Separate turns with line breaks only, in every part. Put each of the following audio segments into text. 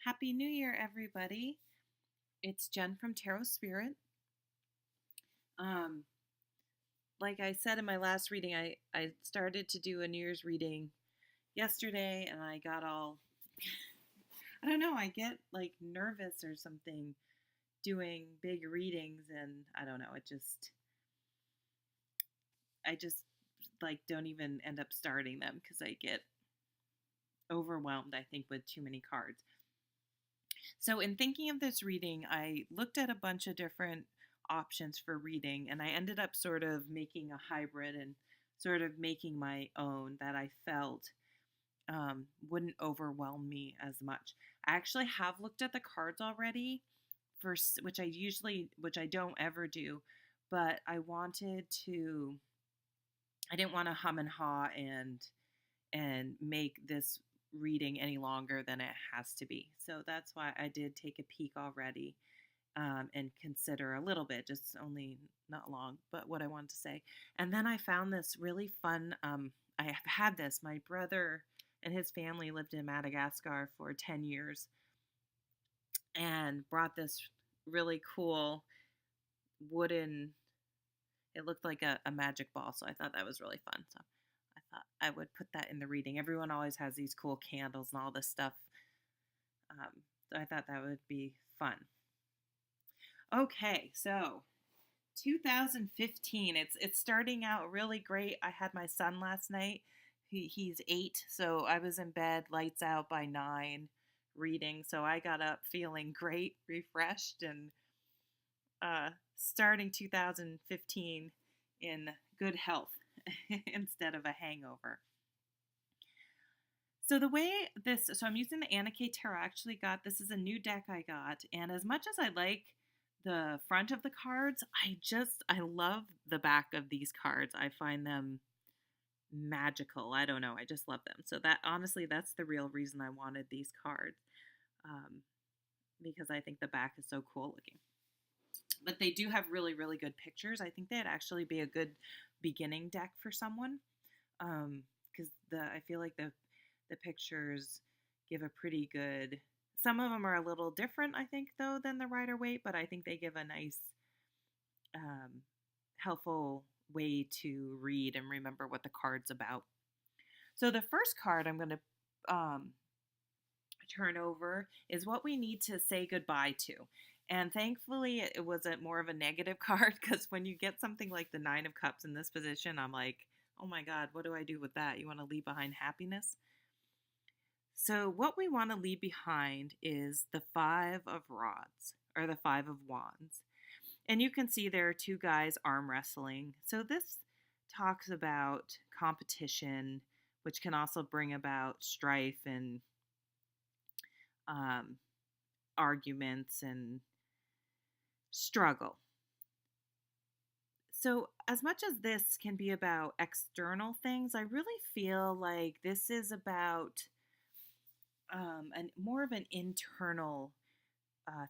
Happy New Year, everybody. It's Jen from Tarot Spirit. Um, like I said in my last reading, I started to do a New Year's reading yesterday and I got all, I don't know, I get like nervous or something doing big readings and I don't know, I just like don't even end up starting them because I get overwhelmed, I think, with too many cards. So, in thinking of this reading, I looked at a bunch of different options for reading, and I ended up sort of making a hybrid and sort of making my own that I felt wouldn't overwhelm me as much. I actually have looked at the cards already, for which I don't ever do, but I didn't want to hum and haw and make this reading any longer than it has to be. So that's why I did take a peek already and consider a little bit, just only not long, but what I wanted to say. And then I found this really fun. I have had this. My brother and his family lived in Madagascar for 10 years and brought this really cool wooden, it looked like a magic ball. So I thought that was really fun. So I thought I would put that in the reading. Everyone always has these cool candles and all this stuff. So I thought that would be fun. Okay, so 2015. It's starting out really great. I had my son last night. He's 8, so I was in bed, lights out by 9, reading. So I got up feeling great, refreshed, and starting 2015 in good health instead of a hangover. So I'm using the Anna K Tarot. I actually got, this is a new deck I got, and as much as I like the front of the cards, I love the back of these cards. I find them magical. I don't know, I just love them. So that, honestly, that's the real reason I wanted these cards, um, because I think the back is so cool looking. But they do have really, really good pictures. I think they'd actually be a good beginning deck for someone, because I feel like the pictures give a pretty good. Some of them are a little different, I think, though, than the Rider-Waite, but I think they give a nice, um, helpful way to read and remember what the card's about. So the first card I'm going to turn over is what we need to say goodbye to. And thankfully, it wasn't more of a negative card, because when you get something like the Nine of Cups in this position, I'm like, oh my God, what do I do with that? You want to leave behind happiness? So, what we want to leave behind is the Five of Rods, or the Five of Wands. And you can see there are two guys arm wrestling. So, this talks about competition, which can also bring about strife and um, arguments and struggle. So, as much as this can be about external things, I really feel like this is about more of an internal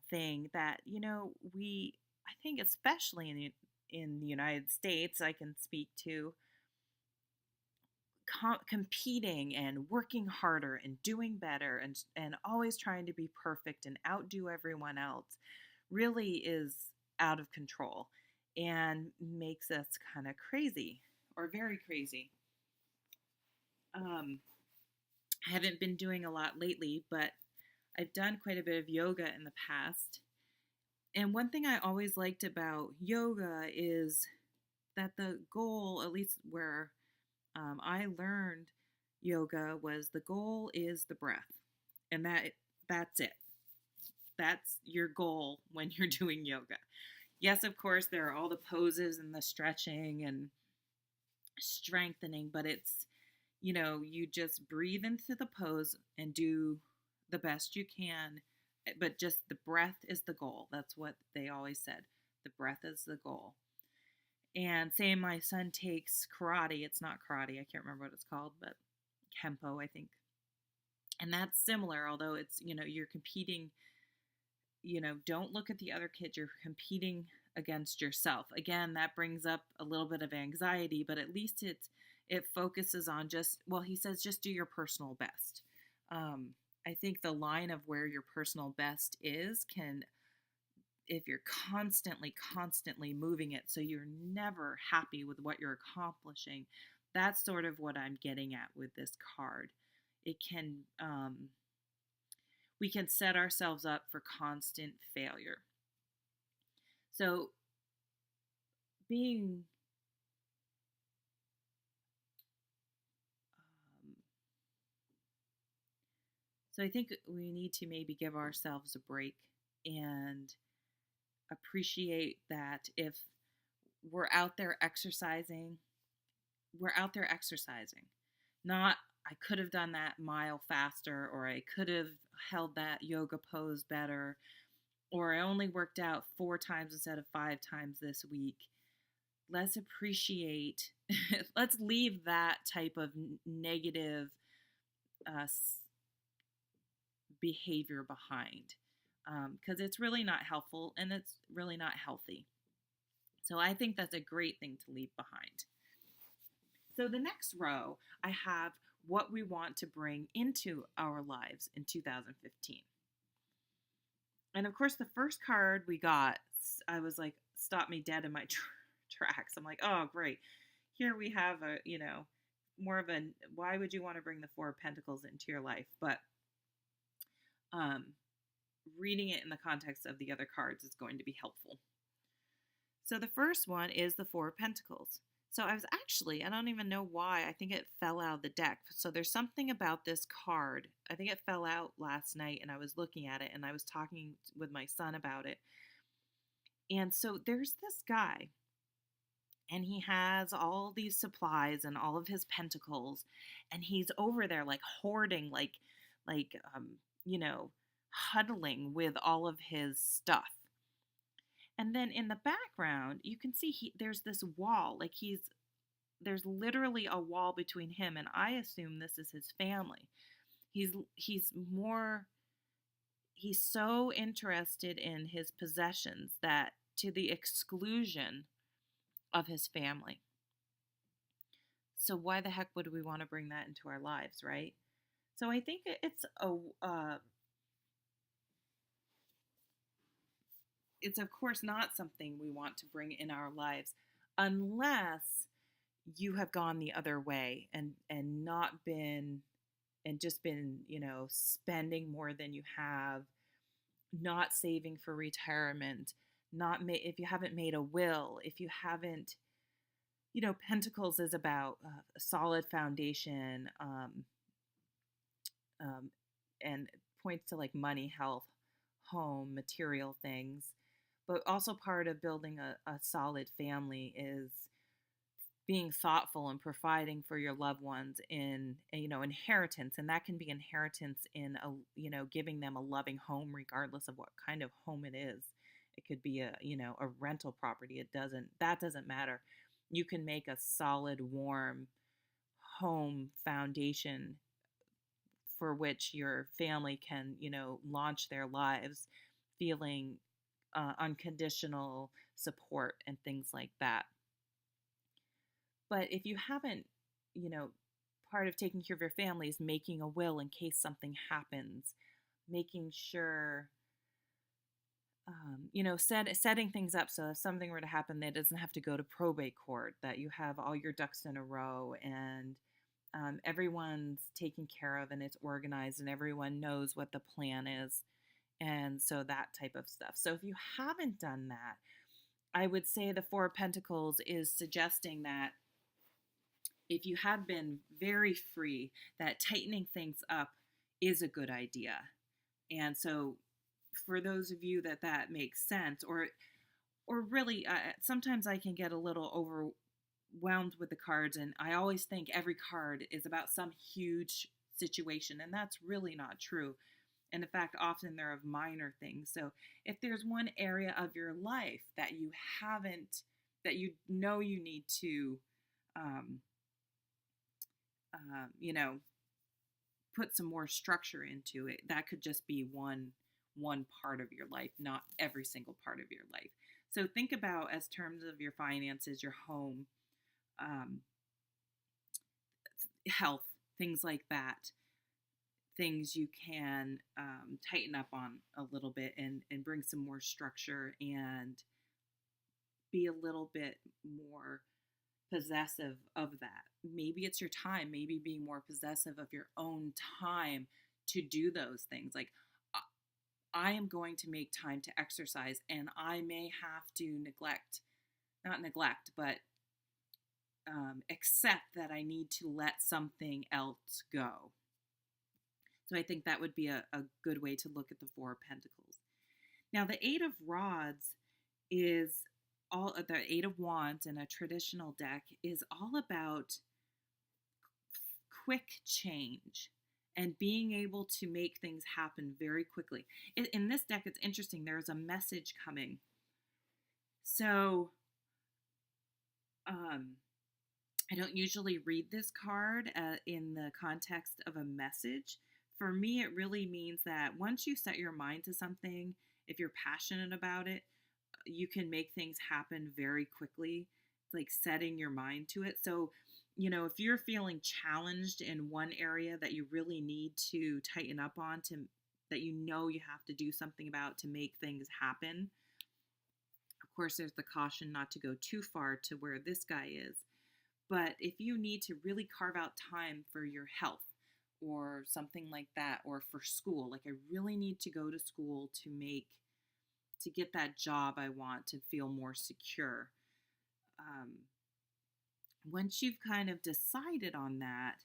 thing that, I think, especially in the United States, I can speak to competing and working harder and doing better and always trying to be perfect and outdo everyone else really is out of control and makes us kind of crazy, or very crazy. I haven't been doing a lot lately, but I've done quite a bit of yoga in the past. And one thing I always liked about yoga is that the goal, at least where I learned yoga, was the goal is the breath, and that's it. That's your goal when you're doing yoga. Yes, of course, there are all the poses and the stretching and strengthening, but it's, you just breathe into the pose and do the best you can. But just the breath is the goal. That's what they always said. The breath is the goal. And say my son takes karate. It's not karate. I can't remember what it's called, but Kempo, I think. And that's similar, although it's, you're competing. Don't look at the other kids. You're competing against yourself. Again, that brings up a little bit of anxiety, but at least it focuses on just, well, he says, just do your personal best. I think the line of where your personal best is can, if you're constantly moving it, so you're never happy with what you're accomplishing. That's sort of what I'm getting at with this card. It can, we can set ourselves up for constant failure. So being, um, so I think we need to maybe give ourselves a break and appreciate that if we're out there exercising, we're out there exercising. Not, I could have done that mile faster, or I could have held that yoga pose better, or I only worked out 4 times instead of 5 times this week. Let's appreciate, let's leave that type of negative uh, behavior behind, because it's really not helpful and it's really not healthy. So I think that's a great thing to leave behind. So the next row, I have what we want to bring into our lives in 2015. And of course, the first card we got, I was like, stop me dead in my tracks. I'm like, oh, great. Here we have a, more of a, why would you want to bring the Four of Pentacles into your life? But um, reading it in the context of the other cards is going to be helpful. So the first one is the Four of Pentacles. So I was actually, I don't even know why, I think it fell out of the deck. So there's something about this card. I think it fell out last night and I was looking at it and I was talking with my son about it. And so there's this guy and he has all these supplies and all of his pentacles and he's over there like hoarding, like huddling with all of his stuff. And then in the background, you can see there's this wall, like there's literally a wall between him and I assume this is his family. He's so interested in his possessions that to the exclusion of his family. So why the heck would we want to bring that into our lives, right? So I think it's of course not something we want to bring in our lives unless you have gone the other way and not been and just been spending more than you have, not saving for retirement, if you haven't made a will, if you haven't, Pentacles is about a solid foundation, and points to like money, health, home, material things. But also part of building a solid family is being thoughtful and providing for your loved ones in inheritance, and that can be inheritance in giving them a loving home regardless of what kind of home it is. It could be a rental property. That doesn't matter. You can make a solid, warm home foundation for which your family can launch their lives feeling unconditional support and things like that. But if you haven't, part of taking care of your family is making a will in case something happens, making sure, setting things up so if something were to happen, that it doesn't have to go to probate court, that you have all your ducks in a row and everyone's taken care of and it's organized and everyone knows what the plan is. And so that type of stuff. So if you haven't done that, I would say the Four of Pentacles is suggesting that if you have been very free, that tightening things up is a good idea. And so for those of you that makes sense, or really, sometimes I can get a little overwhelmed with the cards, and I always think every card is about some huge situation, and that's really not true. And in fact, often they're of minor things. So if there's one area of your life that you haven't, that you need to, put some more structure into it, that could just be one part of your life, not every single part of your life. So think about, as terms of your finances, your home, health, things like that. things you can tighten up on a little bit and bring some more structure and be a little bit more possessive of that. Maybe it's your time, maybe being more possessive of your own time to do those things. Like, I am going to make time to exercise, and I may have to not neglect, but accept that I need to let something else go. So I think that would be a good way to look at the Four of Pentacles. Now, the Eight of Rods is the Eight of Wands in a traditional deck is all about quick change and being able to make things happen very quickly. In this deck, it's interesting. There's a message coming. So, I don't usually read this card in the context of a message. For me, it really means that once you set your mind to something, if you're passionate about it, you can make things happen very quickly, like setting your mind to it. So, if you're feeling challenged in one area that you really need to tighten up on, that you have to do something about to make things happen. Of course, there's the caution not to go too far to where this guy is. But if you need to really carve out time for your health or something like that, or for school, like I really need to go to school to get that job I want, to feel more secure. Once you've kind of decided on that,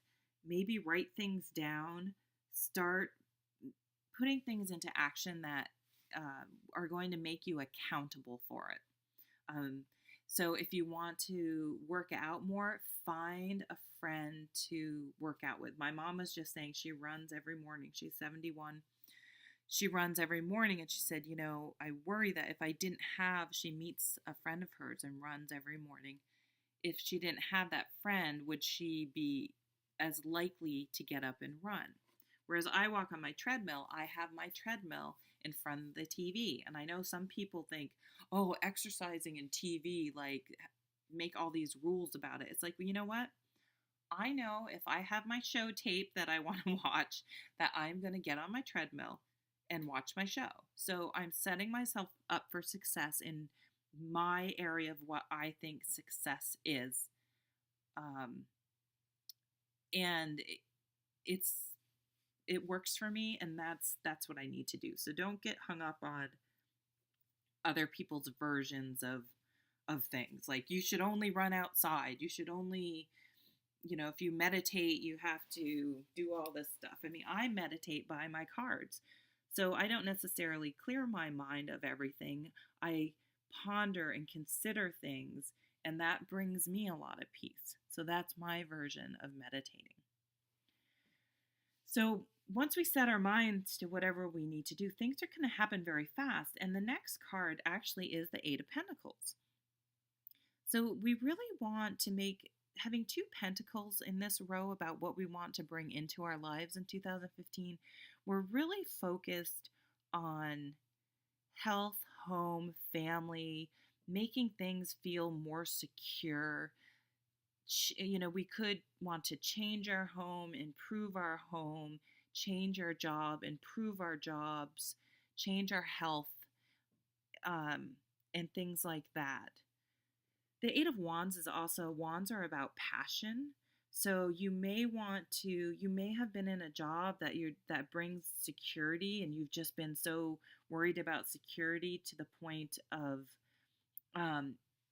maybe write things down, start putting things into action that are going to make you accountable for it. So if you want to work out more, find a friend to work out with. My mom was just saying she runs every morning. She's 71. She runs every morning, and she said, I worry that if I didn't have, she meets a friend of hers and runs every morning. If she didn't have that friend, would she be as likely to get up and run? Whereas I walk on my treadmill, I have my treadmill in front of the TV. And I know some people think, oh, exercising and TV, like, make all these rules about it. It's like, well, you know what? I know if I have my show tape that I want to watch, that I'm going to get on my treadmill and watch my show. So I'm setting myself up for success in my area of what I think success is. And it works for me, and that's what I need to do. So don't get hung up on other people's versions of things. Like, you should only run outside. You should only, if you meditate, you have to do all this stuff. I mean, I meditate by my cards. So I don't necessarily clear my mind of everything. I ponder and consider things, and that brings me a lot of peace. So that's my version of meditating. So once we set our minds to whatever we need to do, things are going to happen very fast. And the next card actually is the Eight of Pentacles. So we really want to make having two pentacles in this row about what we want to bring into our lives in 2015. We're really focused on health, home, family, making things feel more secure. We could want to change our home, improve our home, change our job, improve our jobs, change our health, and things like that. The Eight of Wands is also, wands are about passion. So you may have been in a job that brings security, and you've just been so worried about security to the point of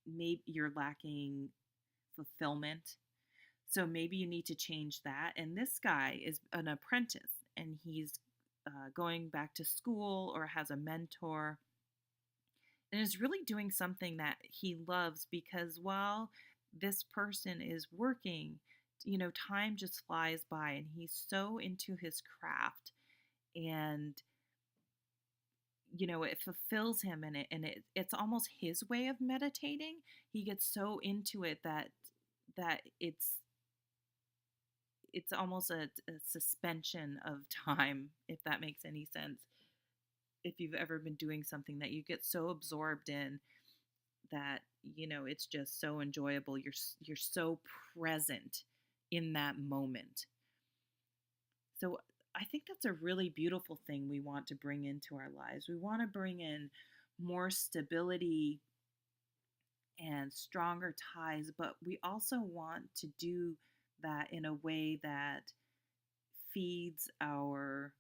maybe you're lacking fulfillment. So maybe you need to change that. And this guy is an apprentice, and he's going back to school or has a mentor, and is really doing something that he loves, because while this person is working, time just flies by, and he's so into his craft, and it fulfills him, and it's almost his way of meditating. He gets so into it that it's almost a suspension of time, if that makes any sense. If you've ever been doing something that you get so absorbed in that, it's just so enjoyable. You're so present in that moment. So I think that's a really beautiful thing we want to bring into our lives. We want to bring in more stability and stronger ties, but we also want to do that in a way that feeds our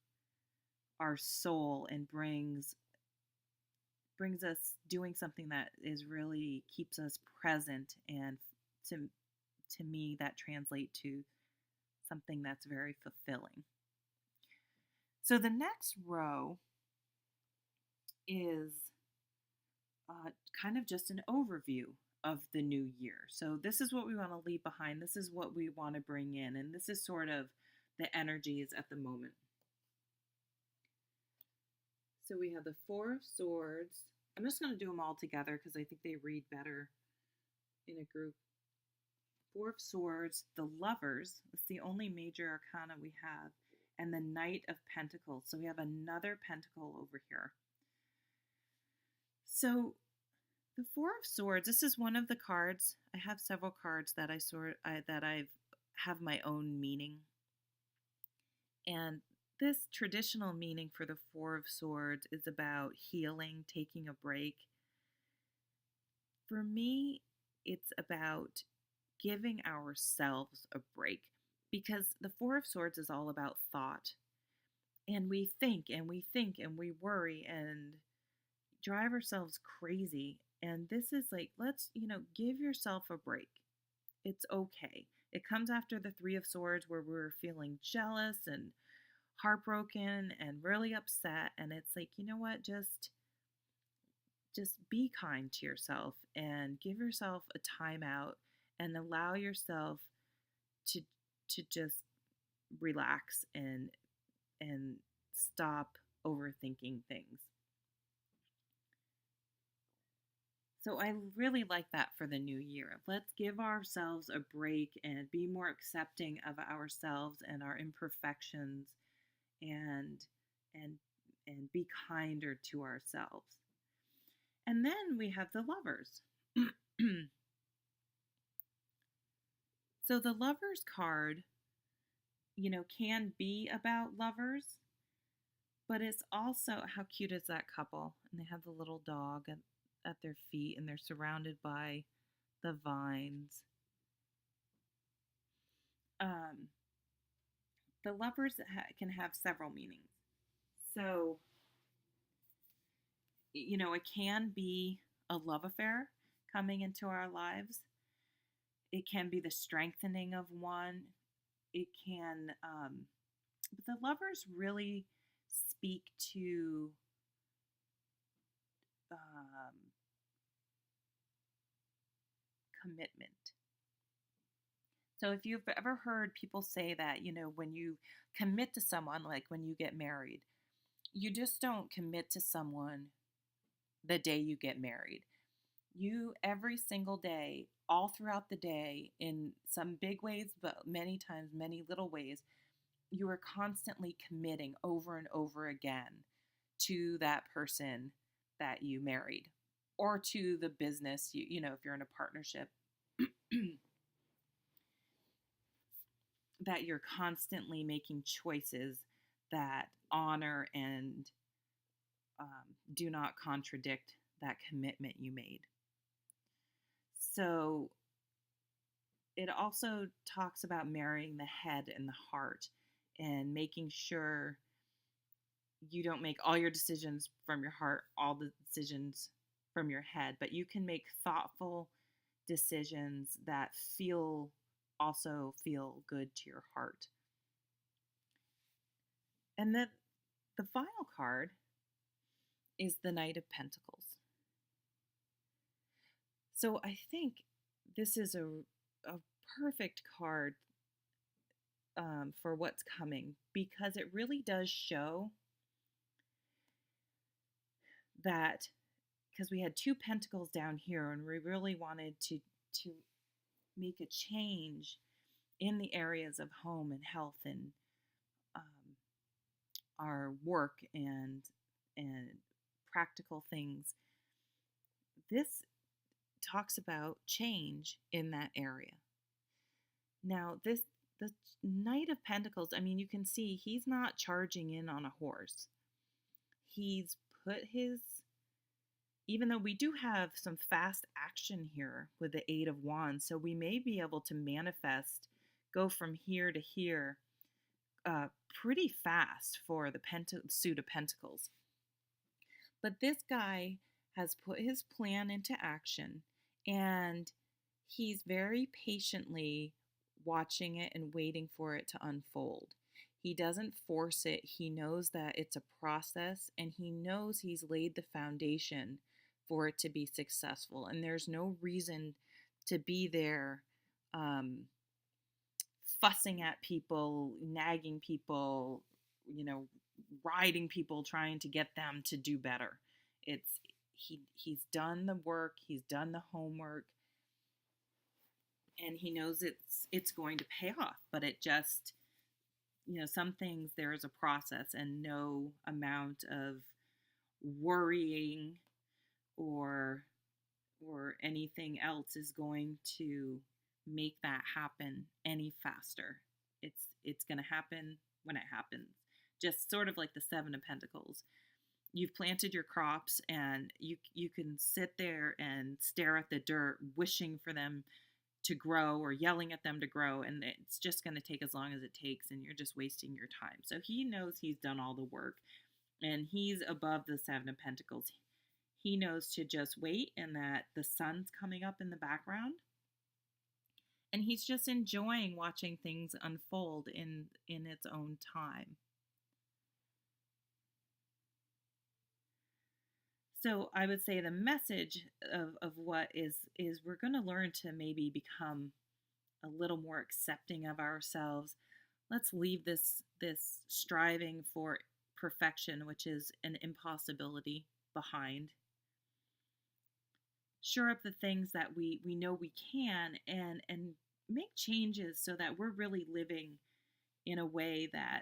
soul and brings us doing something that is really keeps us present, and to to me that translate to something that's very fulfilling. So the next row is uh, kind of just an overview of the new year. So this is what we want to leave behind. This is what we want to bring in, and this is sort of the energies at the moment. So we have the Four of Swords. I'm just going to do them all together because I think they read better in a group. Four of Swords, the Lovers. It's the only major arcana we have. And the Knight of Pentacles. So we have another pentacle over here. So the Four of Swords, this is one of the cards. I have several cards that I have my own meaning. And this traditional meaning for the Four of Swords is about healing, taking a break. For me, it's about giving ourselves a break, because the Four of Swords is all about thought. And we think and we think and we worry and drive ourselves crazy. And this is like, let's, give yourself a break. It's okay. It comes after the Three of Swords where we're feeling jealous and heartbroken and really upset. And it's like, you know what? Just be kind to yourself and give yourself a timeout and allow yourself to just relax and stop overthinking things. So I really like that for the new year. Let's give ourselves a break and be more accepting of ourselves and our imperfections, and and and be kinder to ourselves. And then we have the Lovers. So the Lovers card, can be about lovers, but it's also, how cute is that couple? And they have the little dog at their feet, and they're surrounded by the vines. Um, the Lovers can have several meanings. So, it can be a love affair coming into our lives. It can be the strengthening of one. It can, but the Lovers really speak to commitment. So if you've ever heard people say that, when you commit to someone, like when you get married, you just don't commit to someone the day you get married. You, every single day, all throughout the day, in some big ways, but many times, many little ways, you are constantly committing over and over again to that person that you married, or to the business, if you're in a partnership, that you're constantly making choices that honor and do not contradict that commitment you made. So it also talks about marrying the head and the heart, and making sure you don't make all your decisions from your heart, all the decisions from your head, but you can make thoughtful decisions that also feel good to your heart. And then the final card is the Knight of Pentacles. So I think this is a perfect card for what's coming, because it really does show that, because we had two pentacles down here and we really wanted to make a change in the areas of home and health and our work and practical things. This talks about change in that area. Now, the the Knight of Pentacles, I mean, you can see he's not charging in on a horse. He's put his, even though we do have some fast action here with the Eight of Wands, so we may be able to manifest, go from here to here pretty fast for the suit of Pentacles. But this guy has put his plan into action, and he's very patiently watching it and waiting for it to unfold. He doesn't force it. He knows that it's a process, and he knows he's laid the foundation for it to be successful. And there's no reason to be there fussing at people, nagging people, riding people, trying to get them to do better. He's done the work, he's done the homework, and he knows it's going to pay off. But it just, some things, there is a process, and no amount of worrying or anything else is going to make that happen any faster. It's going to happen when it happens. Just sort of like the Seven of Pentacles. You've planted your crops, and you can sit there and stare at the dirt, wishing for them to grow or yelling at them to grow, and it's just going to take as long as it takes, and you're just wasting your time. So he knows he's done all the work, and he's above the Seven of Pentacles. He knows to just wait, and that the sun's coming up in the background, and he's just enjoying watching things unfold in its own time. So I would say the message of what is we're going to learn to maybe become a little more accepting of ourselves. Let's leave this striving for perfection, which is an impossibility, behind. Shore up the things that we know we can, and make changes so that we're really living in a way that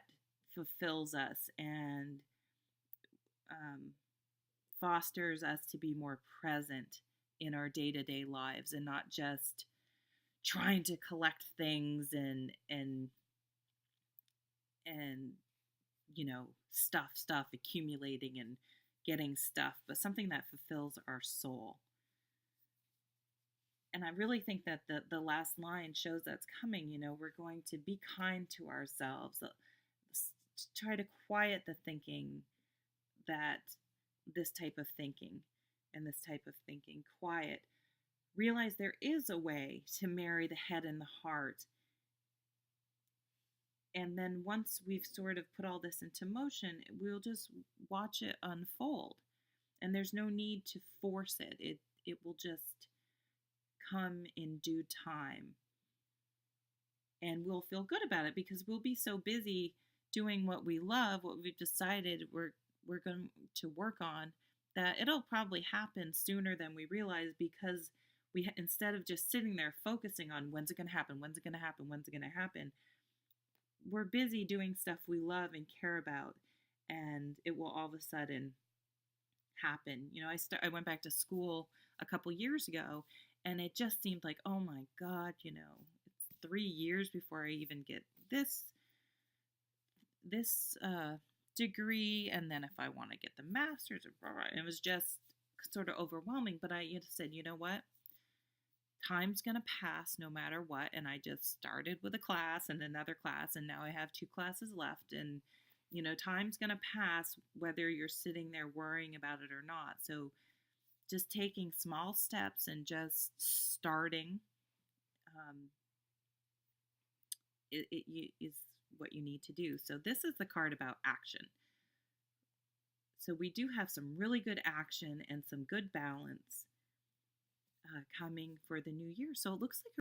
fulfills us and fosters us to be more present in our day-to-day lives, and not just trying to collect things and stuff accumulating and getting stuff, but something that fulfills our soul. And I really think that the last line shows that's coming. We're going to be kind to ourselves, try to quiet the thinking that this type of thinking and this type of thinking, quiet. Realize there is a way to marry the head and the heart. And then once we've sort of put all this into motion, we'll just watch it unfold. And there's no need to force it. It will just come in due time. And we'll feel good about it because we'll be so busy doing what we love, what we've decided we're going to work on, that it'll probably happen sooner than we realize, because we, instead of just sitting there focusing on when's it going to happen, we're busy doing stuff we love and care about, and it will all of a sudden happen. I went back to school a couple years ago, and it just seemed like, oh my God, it's 3 years before I even get this degree, and then if I want to get the master's, it was just sort of overwhelming. But I said, you know what? Time's going to pass no matter what. And I just started with a class and another class, and now I have 2 classes left. And, time's going to pass whether you're sitting there worrying about it or not. So just taking small steps and just starting is what you need to do. So this is the card about action. So we do have some really good action and some good balance coming for the new year. So it looks like